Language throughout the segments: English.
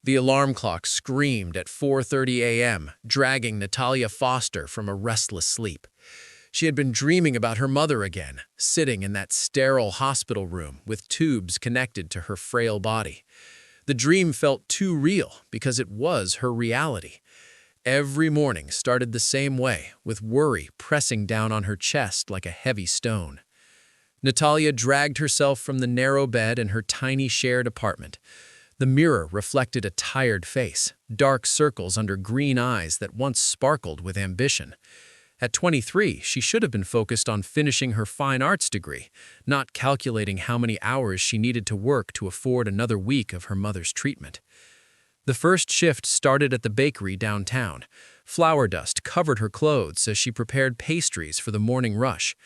The alarm clock screamed at 4:30 a.m., dragging Natalia Foster from a restless sleep. She had been dreaming about her mother again, sitting in that sterile hospital room with tubes connected to her frail body. The dream felt too real because it was her reality. Every morning started the same way, with worry pressing down on her chest like a heavy stone. Natalia dragged herself from the narrow bed in her tiny shared apartment. The mirror reflected a tired face, dark circles under green eyes that once sparkled with ambition. At 23, she should have been focused on finishing her fine arts degree, not calculating how many hours she needed to work to afford another week of her mother's treatment. The first shift started at the bakery downtown. Flour dust covered her clothes as she prepared pastries for the morning rush.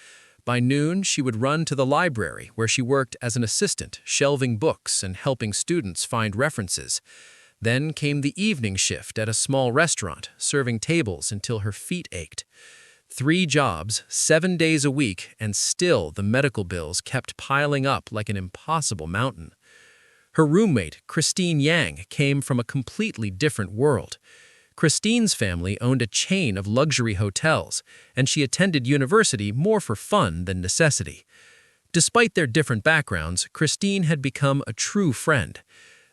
By noon, she would run to the library where she worked as an assistant, shelving books and helping students find references. Then came the evening shift at a small restaurant, serving tables until her feet ached. 3 jobs, 7 days a week, and still the medical bills kept piling up like an impossible mountain. Her roommate, Christine Yang, came from a completely different world. Christine's family owned a chain of luxury hotels, and she attended university more for fun than necessity. Despite their different backgrounds, Christine had become a true friend.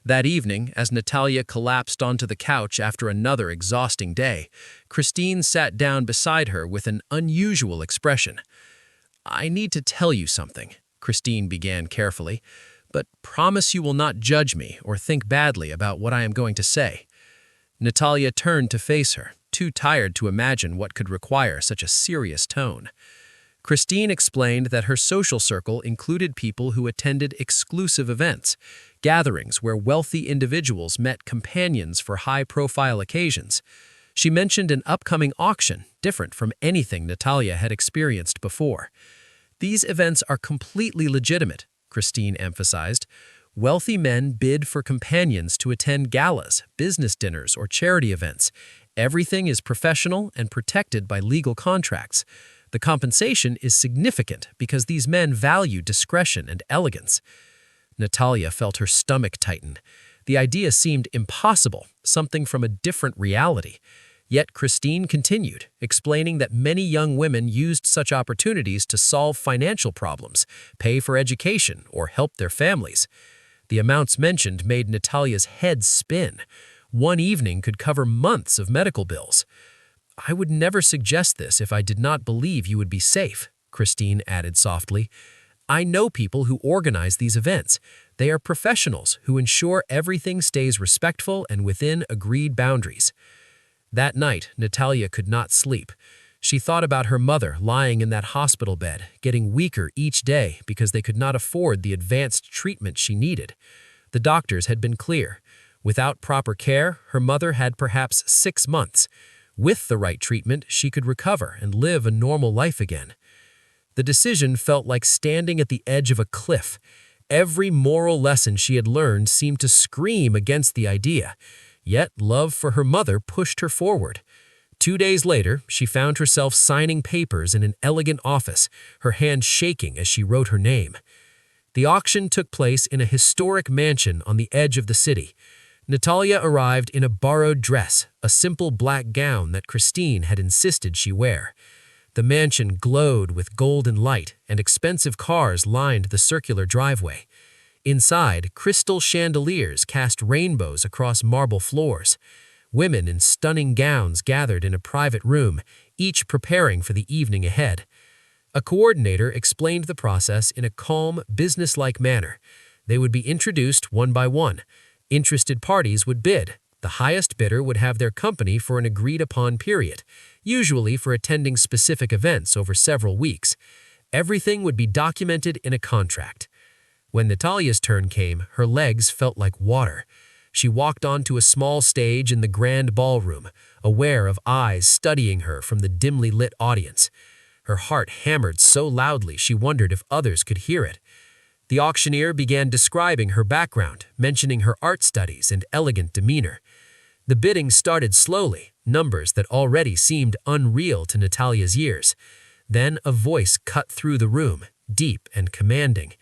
That evening, as Natalia collapsed onto the couch after another exhausting day, Christine sat down beside her with an unusual expression. "I need to tell you something," Christine began carefully, "but promise you will not judge me or think badly about what I am going to say." Natalia turned to face her, too tired to imagine what could require such a serious tone. Christine explained that her social circle included people who attended exclusive events, gatherings where wealthy individuals met companions for high-profile occasions. She mentioned an upcoming auction, different from anything Natalia had experienced before. "These events are completely legitimate," Christine emphasized. "Wealthy men bid for companions to attend galas, business dinners, or charity events. Everything is professional and protected by legal contracts. The compensation is significant because these men value discretion and elegance." Natalia felt her stomach tighten. The idea seemed impossible, something from a different reality. Yet Christine continued, explaining that many young women used such opportunities to solve financial problems, pay for education, or help their families. The amounts mentioned made Natalia's head spin. One evening could cover months of medical bills. "I would never suggest this if I did not believe you would be safe," Christine added softly. "I know people who organize these events. They are professionals who ensure everything stays respectful and within agreed boundaries." That night, Natalia could not sleep. She thought about her mother lying in that hospital bed, getting weaker each day because they could not afford the advanced treatment she needed. The doctors had been clear. Without proper care, her mother had perhaps 6 months. With the right treatment, she could recover and live a normal life again. The decision felt like standing at the edge of a cliff. Every moral lesson she had learned seemed to scream against the idea. Yet love for her mother pushed her forward. 2 days later, she found herself signing papers in an elegant office, her hand shaking as she wrote her name. The auction took place in a historic mansion on the edge of the city. Natalia arrived in a borrowed dress, a simple black gown that Christine had insisted she wear. The mansion glowed with golden light, and expensive cars lined the circular driveway. Inside, crystal chandeliers cast rainbows across marble floors. Women in stunning gowns gathered in a private room, each preparing for the evening ahead. A coordinator explained the process in a calm, businesslike manner. They would be introduced one by one. Interested parties would bid. The highest bidder would have their company for an agreed-upon period, usually for attending specific events over several weeks. Everything would be documented in a contract. When Natalia's turn came, her legs felt like water. She walked onto a small stage in the grand ballroom, aware of eyes studying her from the dimly lit audience. Her heart hammered so loudly she wondered if others could hear it. The auctioneer began describing her background, mentioning her art studies and elegant demeanor. The bidding started slowly, numbers that already seemed unreal to Natalia's ears. Then a voice cut through the room, deep and commanding.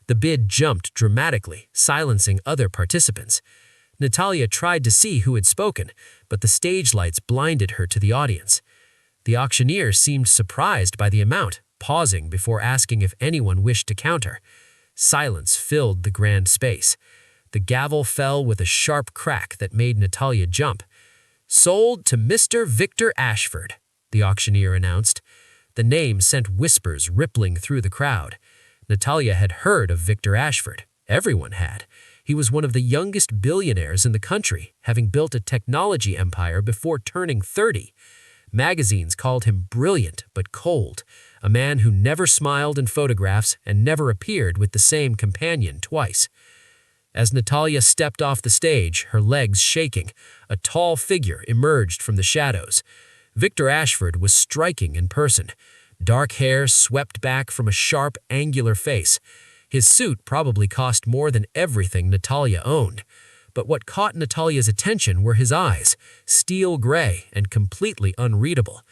The bid jumped dramatically, silencing other participants. Natalia tried to see who had spoken, but the stage lights blinded her to the audience. The auctioneer seemed surprised by the amount, pausing before asking if anyone wished to counter. Silence filled the grand space. The gavel fell with a sharp crack that made Natalia jump. "Sold to Mr. Victor Ashford," the auctioneer announced. The name sent whispers rippling through the crowd. Natalia had heard of Victor Ashford. Everyone had. He was one of the youngest billionaires in the country, having built a technology empire before turning 30. Magazines called him brilliant but cold, a man who never smiled in photographs and never appeared with the same companion twice. As Natalia stepped off the stage, her legs shaking, a tall figure emerged from the shadows. Victor Ashford was striking in person. Dark hair swept back from a sharp, angular face. His suit probably cost more than everything Natalia owned. But what caught Natalia's attention were his eyes, steel gray and completely unreadable.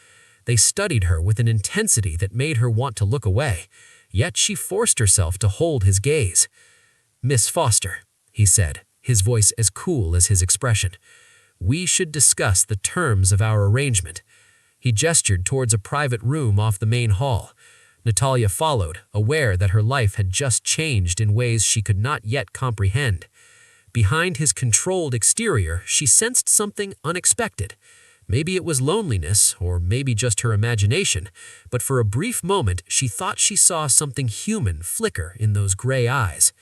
They studied her with an intensity that made her want to look away, yet she forced herself to hold his gaze. "Miss Foster," he said, his voice as cool as his expression, "we should discuss the terms of our arrangement." He gestured towards a private room off the main hall. Natalia followed, aware that her life had just changed in ways she could not yet comprehend. Behind his controlled exterior, she sensed something unexpected. Maybe it was loneliness, or maybe just her imagination, but for a brief moment she thought she saw something human flicker in those gray eyes.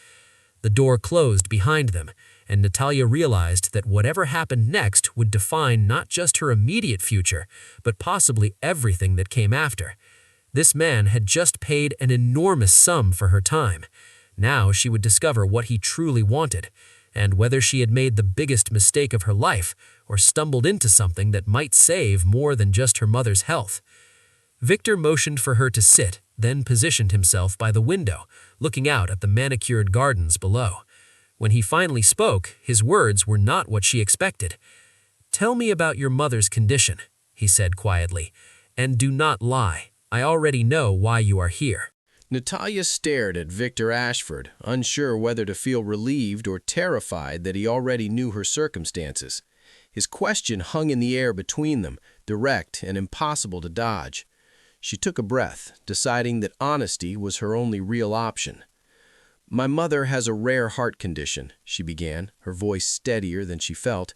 The door closed behind them, and Natalia realized that whatever happened next would define not just her immediate future, but possibly everything that came after. This man had just paid an enormous sum for her time. Now she would discover what he truly wanted, and whether she had made the biggest mistake of her life or stumbled into something that might save more than just her mother's health. Victor motioned for her to sit, then positioned himself by the window, looking out at the manicured gardens below. When he finally spoke, his words were not what she expected. "Tell me about your mother's condition," he said quietly, "and do not lie. I already know why you are here." Natalia stared at Victor Ashford, unsure whether to feel relieved or terrified that he already knew her circumstances. His question hung in the air between them, direct and impossible to dodge. She took a breath, deciding that honesty was her only real option. "My mother has a rare heart condition," she began, her voice steadier than she felt.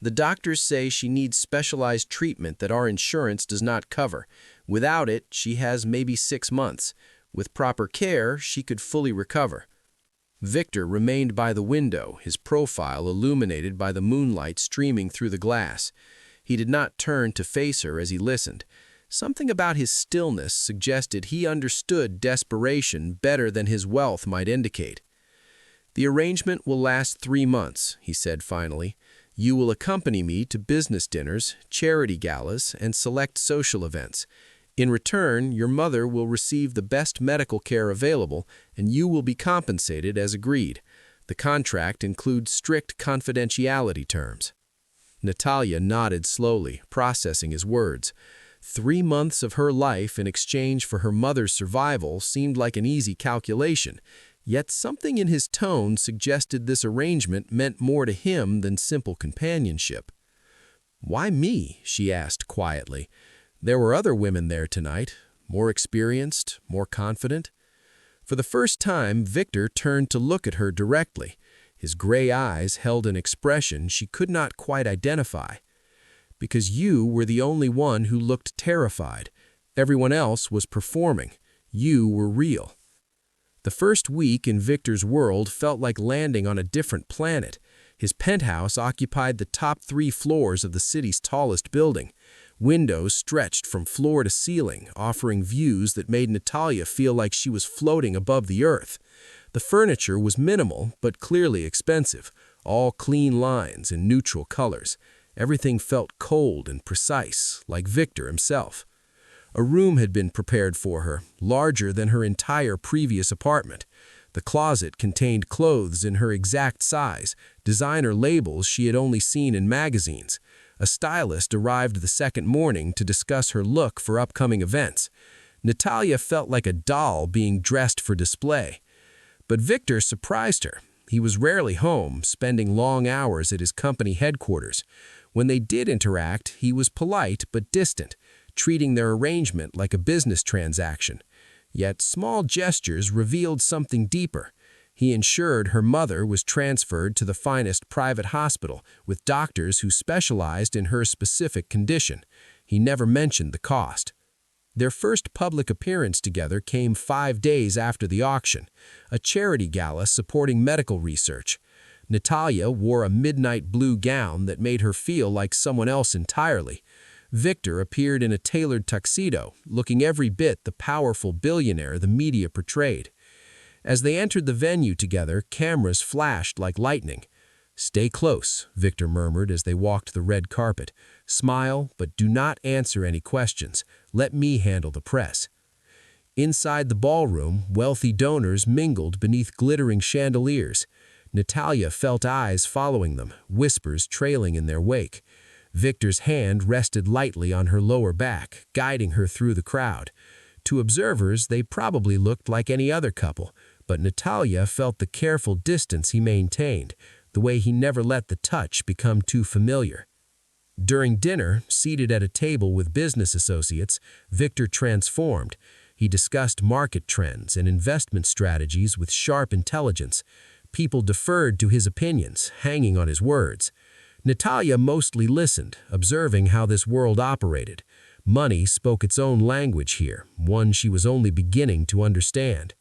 "The doctors say she needs specialized treatment that our insurance does not cover. Without it, she has maybe 6 months. With proper care, she could fully recover." Victor remained by the window, his profile illuminated by the moonlight streaming through the glass. He did not turn to face her as he listened. Something about his stillness suggested he understood desperation better than his wealth might indicate. "The arrangement will last 3 months," he said finally. "You will accompany me to business dinners, charity galas, and select social events. In return, your mother will receive the best medical care available, and you will be compensated as agreed. The contract includes strict confidentiality terms." Natalia nodded slowly, processing his words. 3 months of her life in exchange for her mother's survival seemed like an easy calculation, yet something in his tone suggested this arrangement meant more to him than simple companionship. "Why me?" she asked quietly. There were other women there tonight, more experienced, more confident. For the first time, Victor turned to look at her directly. His gray eyes held an expression she could not quite identify. "Because you were the only one who looked terrified. Everyone else was performing. You were real." The first week in Victor's world felt like landing on a different planet. His penthouse occupied the top 3 floors of the city's tallest building. Windows stretched from floor to ceiling, offering views that made Natalia feel like she was floating above the earth. The furniture was minimal, but clearly expensive, all clean lines and neutral colors. Everything felt cold and precise, like Victor himself. A room had been prepared for her, larger than her entire previous apartment. The closet contained clothes in her exact size, designer labels she had only seen in magazines. A stylist arrived the second morning to discuss her look for upcoming events. Natalia felt like a doll being dressed for display. But Victor surprised her. He was rarely home, spending long hours at his company headquarters. When they did interact, he was polite but distant, treating their arrangement like a business transaction. Yet small gestures revealed something deeper. He ensured her mother was transferred to the finest private hospital with doctors who specialized in her specific condition. He never mentioned the cost. Their first public appearance together came 5 days after the auction, a charity gala supporting medical research. Natalia wore a midnight blue gown that made her feel like someone else entirely. Victor appeared in a tailored tuxedo, looking every bit the powerful billionaire the media portrayed. As they entered the venue together, cameras flashed like lightning. "Stay close," Victor murmured as they walked the red carpet. "Smile, but do not answer any questions. Let me handle the press." Inside the ballroom, wealthy donors mingled beneath glittering chandeliers. Natalia felt eyes following them, whispers trailing in their wake. Victor's hand rested lightly on her lower back, guiding her through the crowd. To observers, they probably looked like any other couple, but Natalia felt the careful distance he maintained, the way he never let the touch become too familiar. During dinner, seated at a table with business associates, Victor transformed. He discussed market trends and investment strategies with sharp intelligence. People deferred to his opinions, hanging on his words. Natalia mostly listened, observing how this world operated. Money spoke its own language here, one she was only beginning to understand.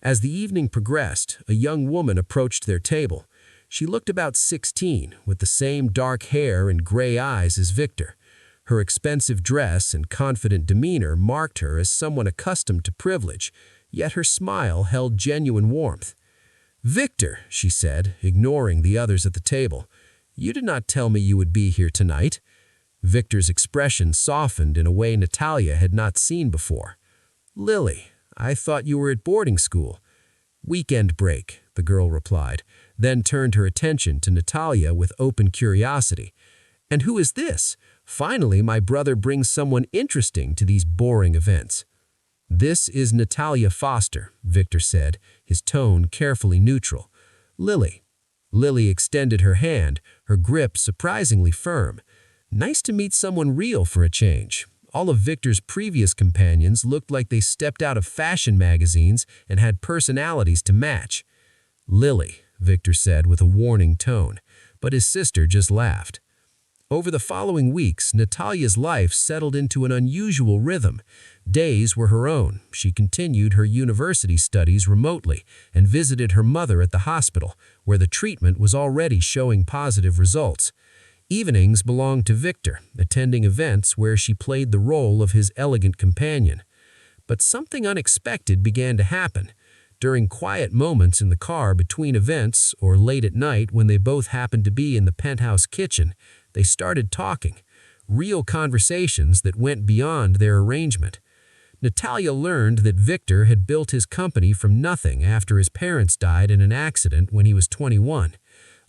As the evening progressed, a young woman approached their table. She looked about 16, with the same dark hair and gray eyes as Victor. Her expensive dress and confident demeanor marked her as someone accustomed to privilege, yet her smile held genuine warmth. "Victor," she said, ignoring the others at the table, "you did not tell me you would be here tonight." Victor's expression softened in a way Natalia had not seen before. "Lily, I thought you were at boarding school." "Weekend break," the girl replied, then turned her attention to Natalia with open curiosity. "And who is this? Finally, my brother brings someone interesting to these boring events." "This is Natalia Foster," Victor said, his tone carefully neutral. "Lily." Lily extended her hand, her grip surprisingly firm. "Nice to meet someone real for a change." All of Victor's previous companions looked like they stepped out of fashion magazines and had personalities to match. "Lily," Victor said with a warning tone, but his sister just laughed. Over the following weeks, Natalia's life settled into an unusual rhythm. Days were her own. She continued her university studies remotely and visited her mother at the hospital, where the treatment was already showing positive results. Evenings belonged to Victor, attending events where she played the role of his elegant companion. But something unexpected began to happen. During quiet moments in the car between events or late at night when they both happened to be in the penthouse kitchen, they started talking, real conversations that went beyond their arrangement. Natalia learned that Victor had built his company from nothing after his parents died in an accident when he was 21.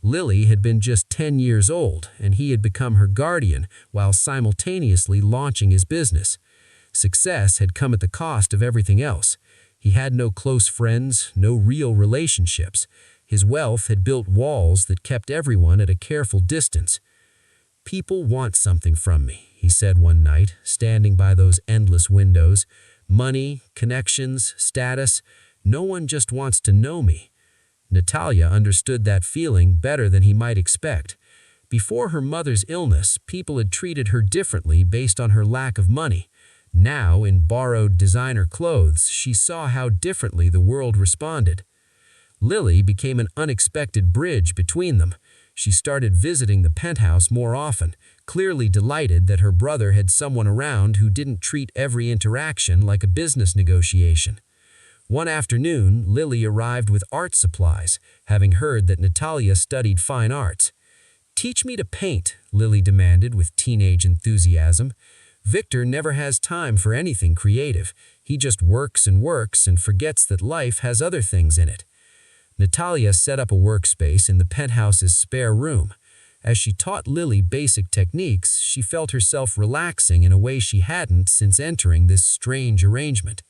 Lily had been just 10 years old, and he had become her guardian while simultaneously launching his business. Success had come at the cost of everything else. He had no close friends, no real relationships. His wealth had built walls that kept everyone at a careful distance. "People want something from me," he said one night, standing by those endless windows. "Money, connections, status. No one just wants to know me." Natalia understood that feeling better than he might expect. Before her mother's illness, people had treated her differently based on her lack of money. Now, in borrowed designer clothes, she saw how differently the world responded. Lily became an unexpected bridge between them. She started visiting the penthouse more often, clearly delighted that her brother had someone around who didn't treat every interaction like a business negotiation. One afternoon, Lily arrived with art supplies, having heard that Natalia studied fine arts. "Teach me to paint," Lily demanded with teenage enthusiasm. "Victor never has time for anything creative. He just works and forgets that life has other things in it." Natalia set up a workspace in the penthouse's spare room. As she taught Lily basic techniques, she felt herself relaxing in a way she hadn't since entering this strange arrangement.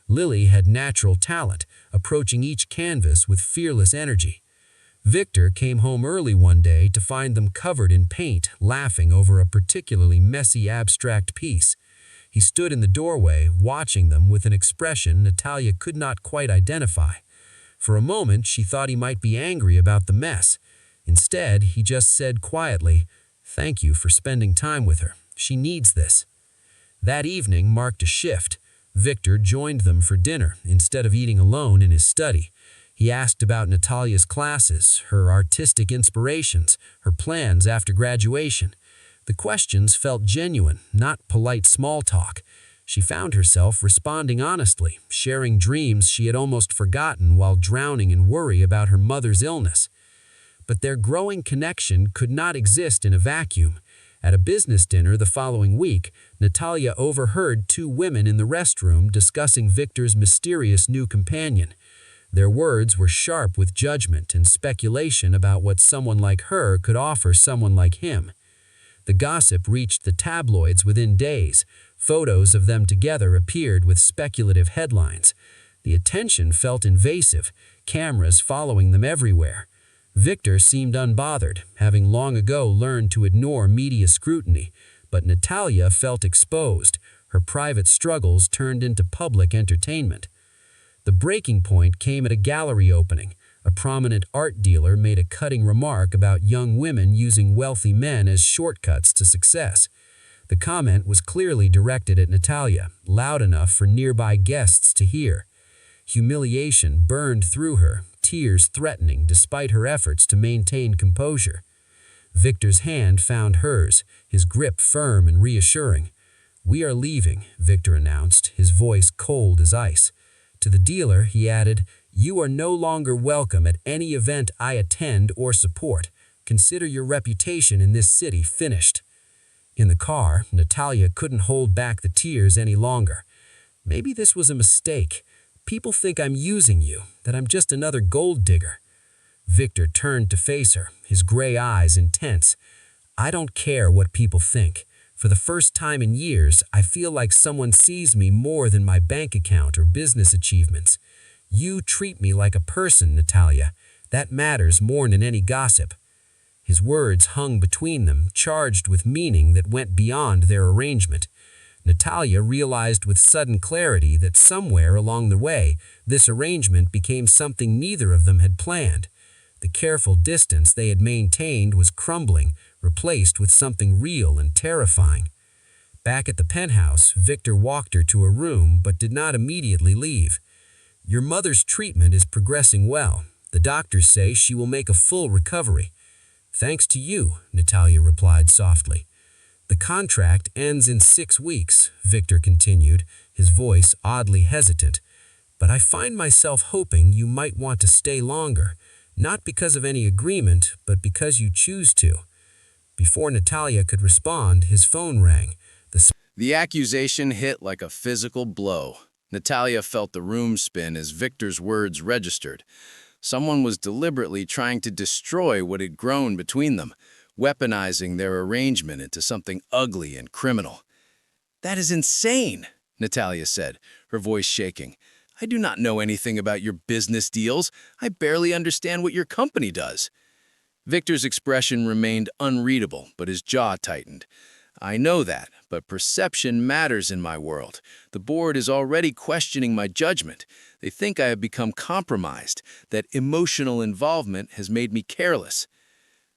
Lily had natural talent, approaching each canvas with fearless energy. Victor came home early one day to find them covered in paint, laughing over a particularly messy abstract piece. He stood in the doorway, watching them with an expression Natalia could not quite identify. For a moment, she thought he might be angry about the mess. Instead, he just said quietly, "Thank you for spending time with her. She needs this." That evening marked a shift. Victor joined them for dinner instead of eating alone in his study. He asked about Natalia's classes, her artistic inspirations, her plans after graduation. The questions felt genuine, not polite small talk. She found herself responding honestly, sharing dreams she had almost forgotten while drowning in worry about her mother's illness. But their growing connection could not exist in a vacuum. At a business dinner the following week, Natalia overheard two women in the restroom discussing Victor's mysterious new companion. Their words were sharp with judgment and speculation about what someone like her could offer someone like him. The gossip reached the tabloids within days. Photos of them together appeared with speculative headlines. The attention felt invasive, cameras following them everywhere. Victor seemed unbothered, having long ago learned to ignore media scrutiny, but Natalia felt exposed. Her private struggles turned into public entertainment. The breaking point came at a gallery opening. A prominent art dealer made a cutting remark about young women using wealthy men as shortcuts to success. The comment was clearly directed at Natalia, loud enough for nearby guests to hear. Humiliation burned through her, tears threatening despite her efforts to maintain composure. Victor's hand found hers, his grip firm and reassuring. "We are leaving," Victor announced, his voice cold as ice. To the dealer, he added, "You are no longer welcome at any event I attend or support. Consider your reputation in this city finished." In the car, Natalia couldn't hold back the tears any longer. Maybe this was a mistake. People think I'm using you, that I'm just another gold digger. Victor turned to face her, his gray eyes intense. "I don't care what people think. For the first time in years, I feel like someone sees me more than my bank account or business achievements. You treat me like a person, Natalia. That matters more than any gossip." His words hung between them, charged with meaning that went beyond their arrangement. Natalia realized with sudden clarity that somewhere along the way, this arrangement became something neither of them had planned. The careful distance they had maintained was crumbling, replaced with something real and terrifying. Back at the penthouse, Victor walked her to a room but did not immediately leave. "Your mother's treatment is progressing well. The doctors say she will make a full recovery." "Thanks to you," Natalia replied softly. "The contract ends in 6 weeks," Victor continued, his voice oddly hesitant. "But I find myself hoping you might want to stay longer, not because of any agreement, but because you choose to." Before Natalia could respond, his phone rang. The accusation hit like a physical blow. Natalia felt the room spin as Victor's words registered. Someone was deliberately trying to destroy what had grown between them, weaponizing their arrangement into something ugly and criminal. "That is insane," Natalia said, her voice shaking. "I do not know anything about your business deals. I barely understand what your company does." Victor's expression remained unreadable, but his jaw tightened. "I know that, but perception matters in my world. The board is already questioning my judgment. They think I have become compromised, that emotional involvement has made me careless."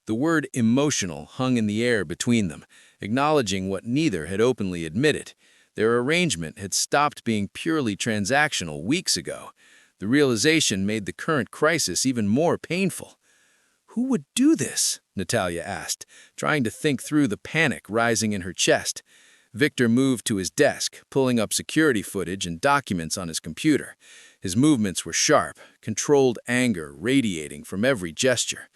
The word emotional hung in the air between them, acknowledging what neither had openly admitted. Their arrangement had stopped being purely transactional weeks ago. The realization made the current crisis even more painful. "Who would do this?" Natalia asked, trying to think through the panic rising in her chest. Victor moved to his desk, pulling up security footage and documents on his computer. His movements were sharp, controlled anger radiating from every gesture.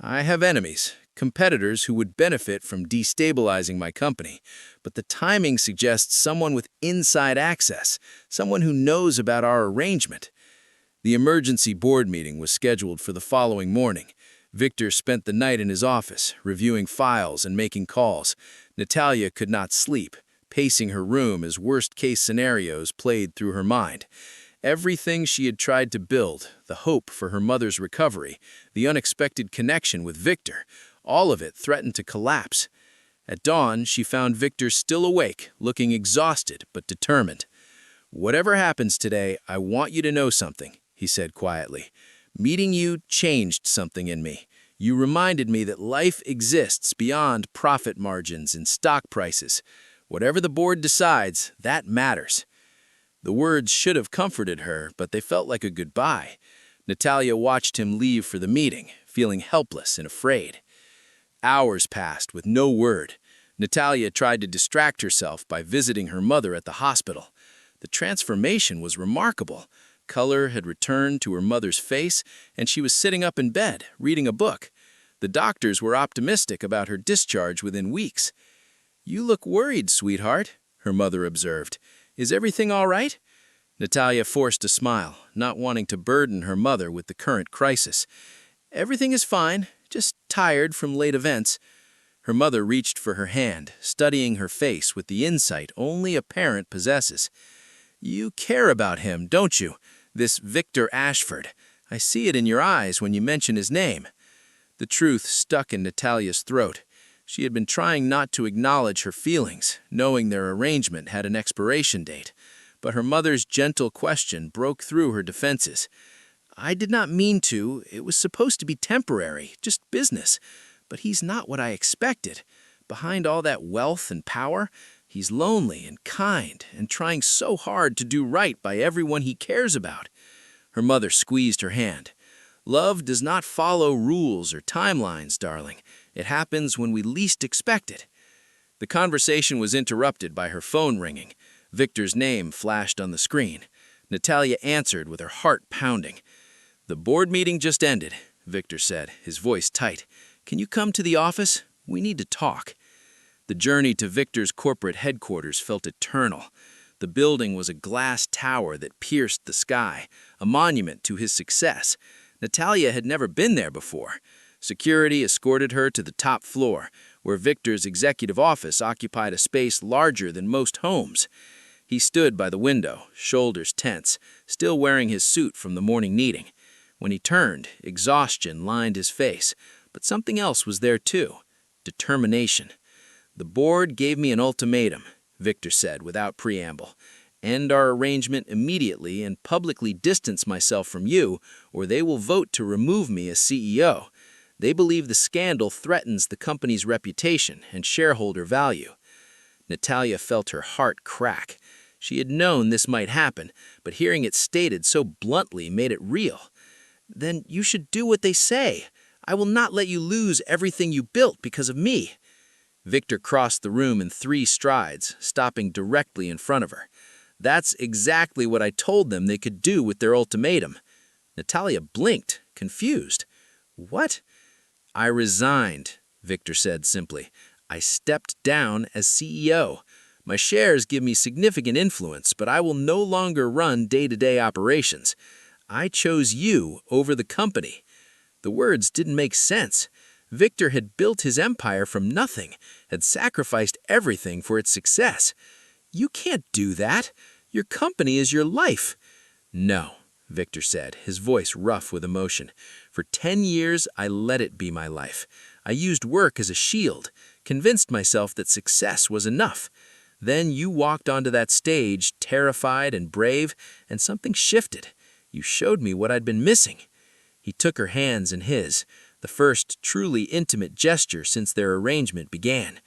"I have enemies, competitors who would benefit from destabilizing my company, but the timing suggests someone with inside access, someone who knows about our arrangement." The emergency board meeting was scheduled for the following morning. Victor spent the night in his office, reviewing files and making calls. Natalia could not sleep, pacing her room as worst-case scenarios played through her mind. Everything she had tried to build, the hope for her mother's recovery, the unexpected connection with Victor, all of it threatened to collapse. At dawn, she found Victor still awake, looking exhausted but determined. "Whatever happens today, I want you to know something," he said quietly. "Meeting you changed something in me. You reminded me that life exists beyond profit margins and stock prices. Whatever the board decides, that matters." The words should have comforted her, but they felt like a goodbye. Natalia watched him leave for the meeting, feeling helpless and afraid. Hours passed with no word. Natalia tried to distract herself by visiting her mother at the hospital. The transformation was remarkable. Color had returned to her mother's face, and she was sitting up in bed, reading a book. The doctors were optimistic about her discharge within weeks. "You look worried, sweetheart," her mother observed. "Is everything all right?" Natalia forced a smile, not wanting to burden her mother with the current crisis. "Everything is fine, just tired from late events." Her mother reached for her hand, studying her face with the insight only a parent possesses. "You care about him, don't you? This Victor Ashford. I see it in your eyes when you mention his name." The truth stuck in Natalia's throat. She had been trying not to acknowledge her feelings, knowing their arrangement had an expiration date. But her mother's gentle question broke through her defenses. "I did not mean to. It was supposed to be temporary, just business. But he's not what I expected. Behind all that wealth and power, he's lonely and kind and trying so hard to do right by everyone he cares about." Her mother squeezed her hand. "Love does not follow rules or timelines, darling. It happens when we least expect it." The conversation was interrupted by her phone ringing. Victor's name flashed on the screen. Natalia answered with her heart pounding. "The board meeting just ended," Victor said, his voice tight. "Can you come to the office? We need to talk." The journey to Victor's corporate headquarters felt eternal. The building was a glass tower that pierced the sky, a monument to his success. Natalia had never been there before. Security escorted her to the top floor, where Victor's executive office occupied a space larger than most homes. He stood by the window, shoulders tense, still wearing his suit from the morning meeting. When he turned, exhaustion lined his face, but something else was there too: determination. "The board gave me an ultimatum," Victor said without preamble. "End our arrangement immediately and publicly distance myself from you, or they will vote to remove me as CEO. They believe the scandal threatens the company's reputation and shareholder value." Natalia felt her heart crack. She had known this might happen, but hearing it stated so bluntly made it real. "Then you should do what they say. I will not let you lose everything you built because of me." Victor crossed the room in 3 strides, stopping directly in front of her. "That's exactly what I told them they could do with their ultimatum." Natalia blinked, confused. "What?" "I resigned," Victor said simply. "I stepped down as CEO. My shares give me significant influence, but I will no longer run day-to-day operations. I chose you over the company." The words didn't make sense. Victor had built his empire from nothing, had sacrificed everything for its success. "You can't do that. Your company is your life." "No," Victor said, his voice rough with emotion. "For 10 years, I let it be my life. I used work as a shield, convinced myself that success was enough. Then you walked onto that stage, terrified and brave, and something shifted. You showed me what I'd been missing." He took her hands in his, the first truly intimate gesture since their arrangement began.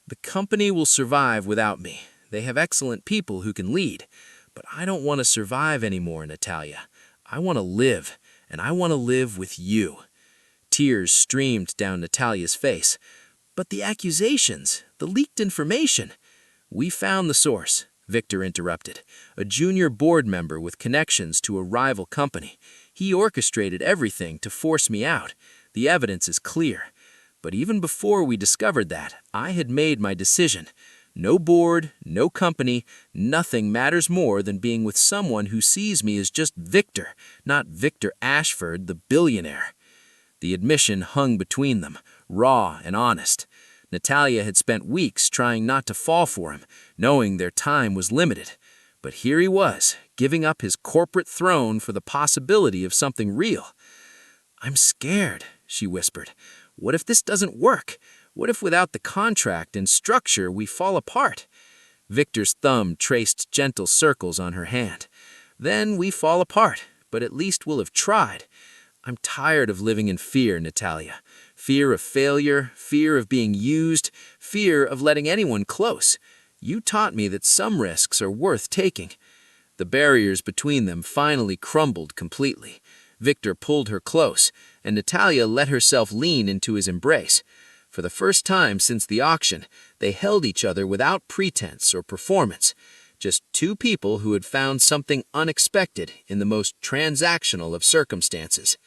"The company will survive without me. They have excellent people who can lead. But I don't want to survive anymore, Natalia. I want to live, and I want to live with you." Tears streamed down Natalia's face. "But the accusations, the leaked information—" "We found the source," Victor interrupted. "A junior board member with connections to a rival company. He orchestrated everything to force me out. The evidence is clear. But even before we discovered that, I had made my decision. No board, no company, nothing matters more than being with someone who sees me as just Victor, not Victor Ashford, the billionaire." The admission hung between them, raw and honest. Natalia had spent weeks trying not to fall for him, knowing their time was limited. But here he was, giving up his corporate throne for the possibility of something real. "I'm scared," she whispered. "What if this doesn't work? What if without the contract and structure we fall apart?" Victor's thumb traced gentle circles on her hand. "Then we fall apart, but at least we'll have tried. I'm tired of living in fear, Natalia. Fear of failure, fear of being used, fear of letting anyone close. You taught me that some risks are worth taking." The barriers between them finally crumbled completely. Victor pulled her close, and Natalia let herself lean into his embrace. For the first time since the auction, they held each other without pretense or performance. Just two people who had found something unexpected in the most transactional of circumstances.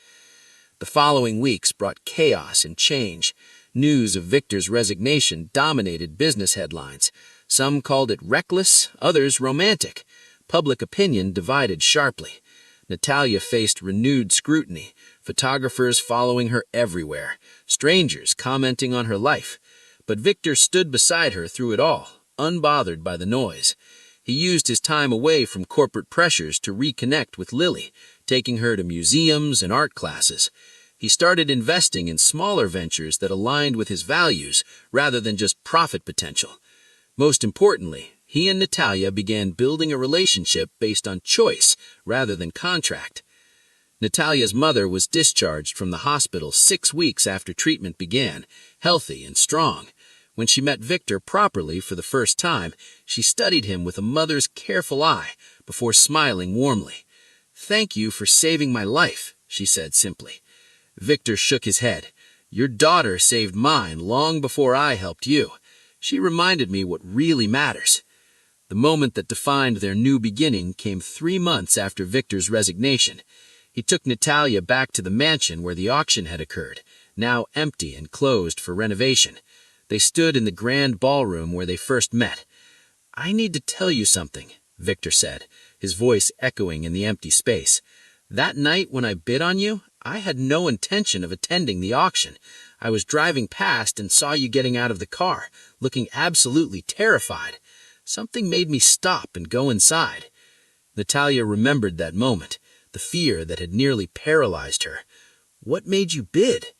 The following weeks brought chaos and change. News of Victor's resignation dominated business headlines. Some called it reckless, others romantic. Public opinion divided sharply. Natalia faced renewed scrutiny, photographers following her everywhere, strangers commenting on her life. But Victor stood beside her through it all, unbothered by the noise. He used his time away from corporate pressures to reconnect with Lily, taking her to museums and art classes. He started investing in smaller ventures that aligned with his values rather than just profit potential. Most importantly, he and Natalia began building a relationship based on choice rather than contract. Natalia's mother was discharged from the hospital 6 weeks after treatment began, healthy and strong. When she met Victor properly for the first time, she studied him with a mother's careful eye before smiling warmly. "Thank you for saving my life," she said simply. Victor shook his head. "Your daughter saved mine long before I helped you. She reminded me what really matters." The moment that defined their new beginning came 3 months after Victor's resignation. He took Natalia back to the mansion where the auction had occurred, now empty and closed for renovation. They stood in the grand ballroom where they first met. "I need to tell you something," Victor said, his voice echoing in the empty space. "That night when I bid on you, I had no intention of attending the auction. I was driving past and saw you getting out of the car, looking absolutely terrified. Something made me stop and go inside." Natalia remembered that moment, the fear that had nearly paralyzed her. "What made you bid?"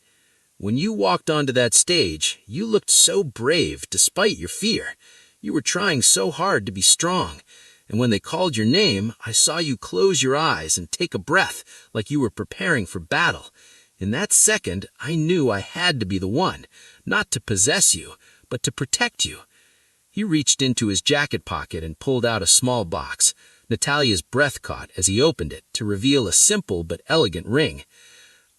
"When you walked onto that stage, you looked so brave despite your fear. You were trying so hard to be strong. And when they called your name, I saw you close your eyes and take a breath like you were preparing for battle. In that second, I knew I had to be the one, not to possess you, but to protect you." He reached into his jacket pocket and pulled out a small box. Natalia's breath caught as he opened it to reveal a simple but elegant ring.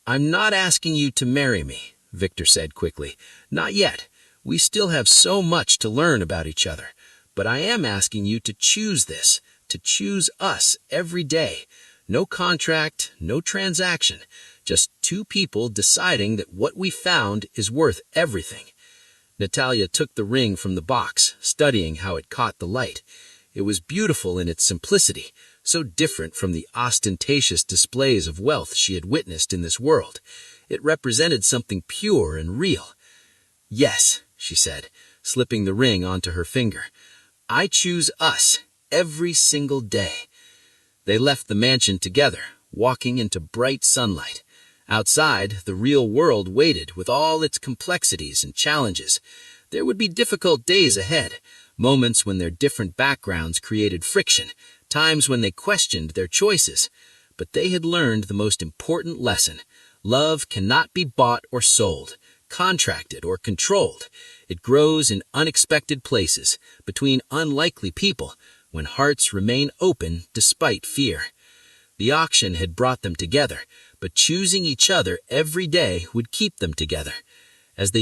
"I'm not asking you to marry me," Victor said quickly. "Not yet. We still have so much to learn about each other. But I am asking you to choose this, to choose us every day. No contract, no transaction, just two people deciding that what we found is worth everything." Natalia took the ring from the box, studying how it caught the light. It was beautiful in its simplicity, so different from the ostentatious displays of wealth she had witnessed in this world. It represented something pure and real. "Yes," she said, slipping the ring onto her finger. "I choose us every single day." They left the mansion together, walking into bright sunlight. Outside, the real world waited with all its complexities and challenges. There would be difficult days ahead, moments when their different backgrounds created friction, times when they questioned their choices. But they had learned the most important lesson. Love cannot be bought or sold, contracted or controlled. It grows in unexpected places, between unlikely people, when hearts remain open despite fear. The auction had brought them together, but choosing each other every day would keep them together. As they